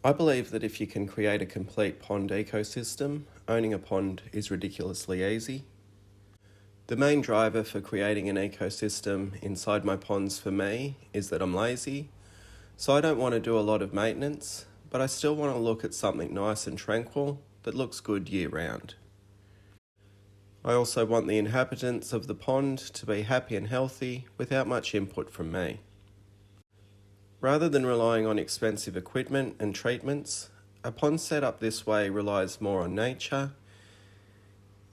I believe that if you can create a complete pond ecosystem, owning a pond is ridiculously easy. The main driver for creating an ecosystem inside my ponds for me is that I'm lazy, so I don't want to do a lot of maintenance, but I still want to look at something nice and tranquil that looks good year round. I also want the inhabitants of the pond to be happy and healthy without much input from me. Rather than relying on expensive equipment and treatments, a pond set up this way relies more on nature.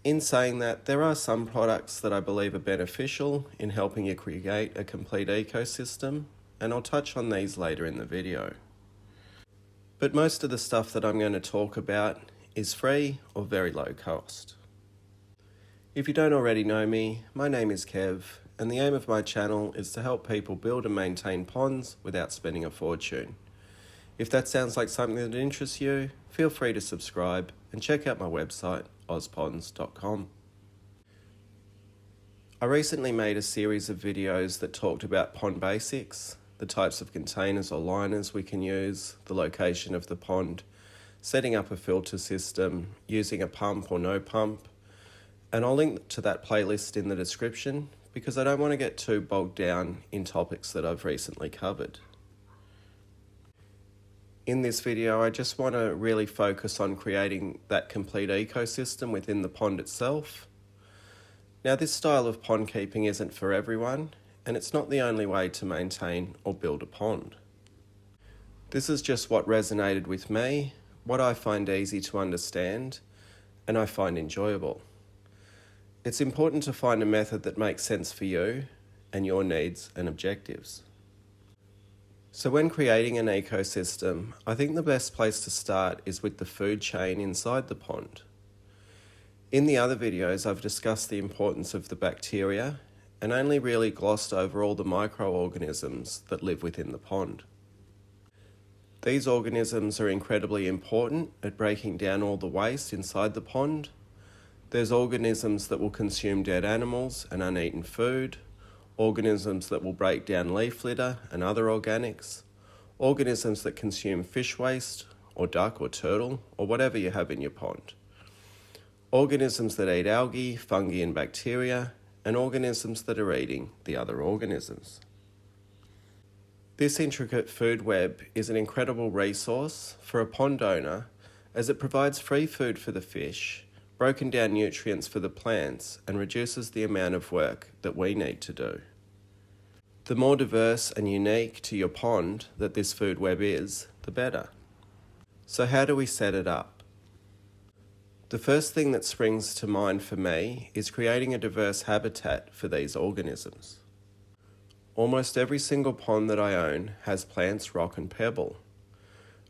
In saying that, there are some products that I believe are beneficial in helping you create a complete ecosystem, and I'll touch on these later in the video. But most of the stuff that I'm going to talk about is free or very low cost. If you don't already know me, my name is Kev, and the aim of my channel is to help people build and maintain ponds without spending a fortune. If that sounds like something that interests you, feel free to subscribe and check out my website, Ozponds.com. I recently made a series of videos that talked about pond basics, the types of containers or liners we can use, the location of the pond, setting up a filter system, using a pump or no pump, and I'll link to that playlist in the description because I don't want to get too bogged down in topics that I've recently covered. In this video, I just want to really focus on creating that complete ecosystem within the pond itself. Now, this style of pond keeping isn't for everyone, and it's not the only way to maintain or build a pond. This is just what resonated with me, what I find easy to understand, and I find enjoyable. It's important to find a method that makes sense for you and your needs and objectives. So when creating an ecosystem, I think the best place to start is with the food chain inside the pond. In the other videos, I've discussed the importance of the bacteria and only really glossed over all the microorganisms that live within the pond. These organisms are incredibly important at breaking down all the waste inside the pond. There's organisms that will consume dead animals and uneaten food, organisms that will break down leaf litter and other organics, organisms that consume fish waste or duck or turtle or whatever you have in your pond, organisms that eat algae, fungi and bacteria, and organisms that are eating the other organisms. This intricate food web is an incredible resource for a pond owner as it provides free food for the fish, broken down nutrients for the plants, and reduces the amount of work that we need to do. The more diverse and unique to your pond that this food web is, the better. So how do we set it up? The first thing that springs to mind for me is creating a diverse habitat for these organisms. Almost every single pond that I own has plants, rock and pebble.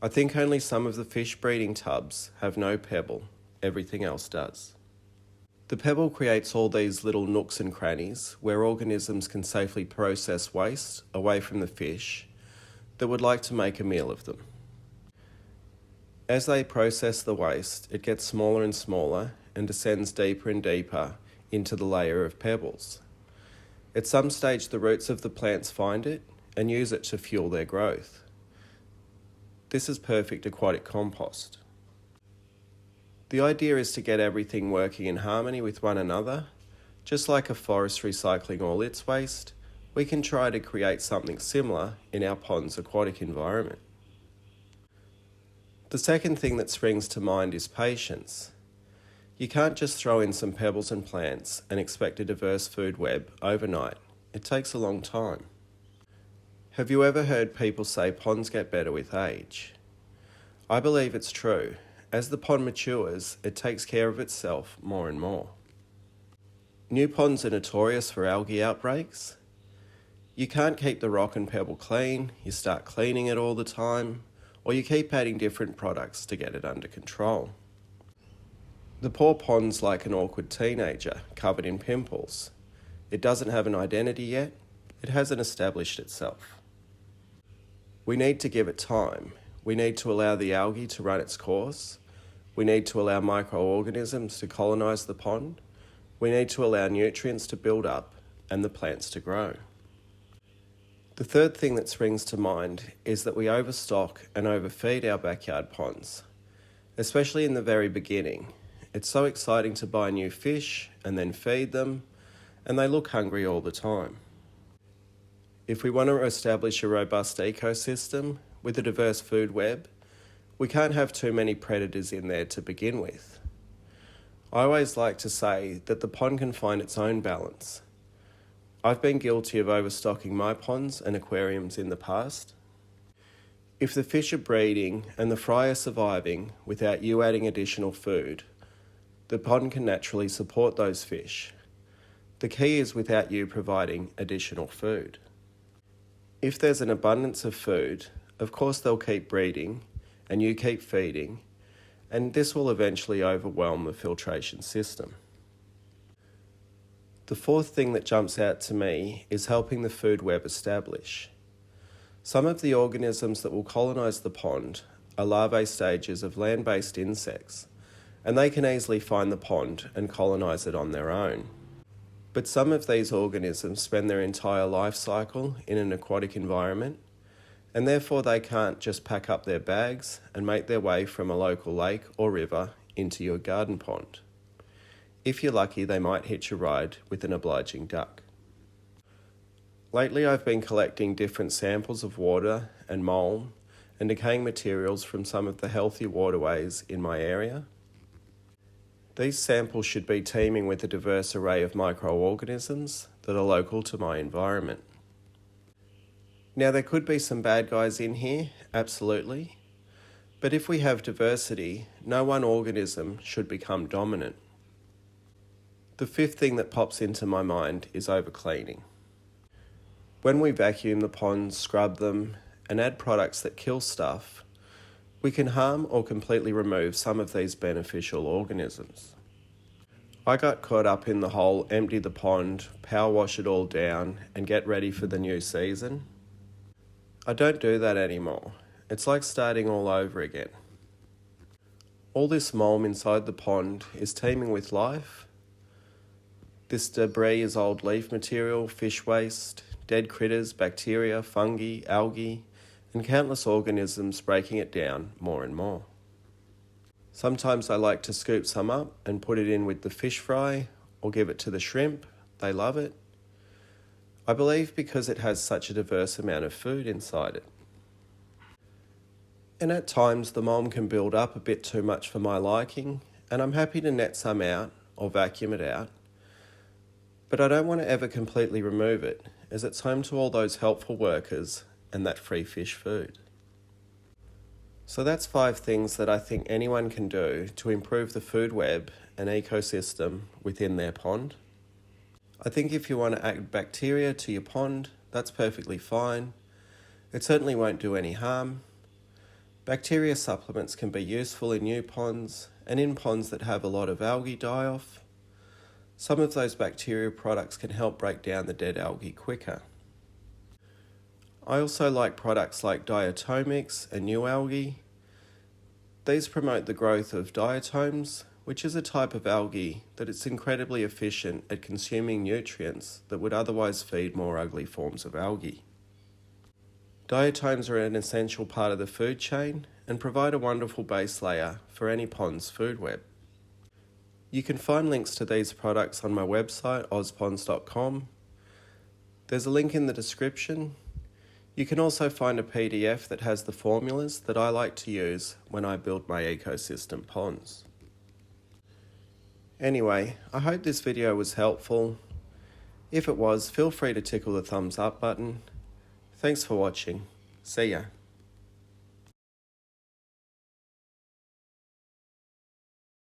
I think only some of the fish breeding tubs have no pebble. Everything else does. The pebble creates all these little nooks and crannies where organisms can safely process waste away from the fish that would like to make a meal of them. As they process the waste, it gets smaller and smaller and descends deeper and deeper into the layer of pebbles. At some stage, the roots of the plants find it and use it to fuel their growth. This is perfect aquatic compost. The idea is to get everything working in harmony with one another. Just like a forest recycling all its waste, we can try to create something similar in our pond's aquatic environment. The second thing that springs to mind is patience. You can't just throw in some pebbles and plants and expect a diverse food web overnight. It takes a long time. Have you ever heard people say ponds get better with age? I believe it's true. As the pond matures, it takes care of itself more and more. New ponds are notorious for algae outbreaks. You can't keep the rock and pebble clean, you start cleaning it all the time, or you keep adding different products to get it under control. The poor pond's like an awkward teenager covered in pimples. It doesn't have an identity yet, it hasn't established itself. We need to give it time. We need to allow the algae to run its course. We need to allow microorganisms to colonise the pond. We need to allow nutrients to build up and the plants to grow. The third thing that springs to mind is that we overstock and overfeed our backyard ponds, especially in the very beginning. It's so exciting to buy new fish and then feed them, and they look hungry all the time. If we want to establish a robust ecosystem with a diverse food web, we can't have too many predators in there to begin with. I always like to say that the pond can find its own balance. I've been guilty of overstocking my ponds and aquariums in the past. If the fish are breeding and the fry are surviving without you adding additional food, the pond can naturally support those fish. The key is without you providing additional food. If there's an abundance of food, of course they'll keep breeding and you keep feeding, and this will eventually overwhelm the filtration system. The fourth thing that jumps out to me is helping the food web establish. Some of the organisms that will colonise the pond are larvae stages of land-based insects, and they can easily find the pond and colonise it on their own. But some of these organisms spend their entire life cycle in an aquatic environment, and therefore they can't just pack up their bags and make their way from a local lake or river into your garden pond. If you're lucky, they might hitch a ride with an obliging duck. Lately, I've been collecting different samples of water and mould and decaying materials from some of the healthy waterways in my area. These samples should be teeming with a diverse array of microorganisms that are local to my environment. Now, there could be some bad guys in here, absolutely, but if we have diversity, no one organism should become dominant. The fifth thing that pops into my mind is overcleaning. When we vacuum the ponds, scrub them, and add products that kill stuff, we can harm or completely remove some of these beneficial organisms. I got caught up in the whole empty the pond, power wash it all down, and get ready for the new season. I don't do that anymore. It's like starting all over again. All this mulm inside the pond is teeming with life. This debris is old leaf material, fish waste, dead critters, bacteria, fungi, algae, and countless organisms breaking it down more and more. Sometimes I like to scoop some up and put it in with the fish fry or give it to the shrimp. They love it. I believe because it has such a diverse amount of food inside it. And at times the mulm can build up a bit too much for my liking, and I'm happy to net some out or vacuum it out. But I don't want to ever completely remove it, as it's home to all those helpful workers and that free fish food. So that's 5 things that I think anyone can do to improve the food web and ecosystem within their pond. I think if you want to add bacteria to your pond, that's perfectly fine. It certainly won't do any harm. Bacteria supplements can be useful in new ponds and in ponds that have a lot of algae die-off. Some of those bacteria products can help break down the dead algae quicker. I also like products like diatomics and new algae. These promote the growth of diatoms, which is a type of algae that is incredibly efficient at consuming nutrients that would otherwise feed more ugly forms of algae. Diatoms are an essential part of the food chain and provide a wonderful base layer for any pond's food web. You can find links to these products on my website, ozponds.com. There's a link in the description. You can also find a PDF that has the formulas that I like to use when I build my ecosystem ponds. Anyway, I hope this video was helpful. If it was, feel free to tickle the thumbs up button. Thanks for watching. See ya.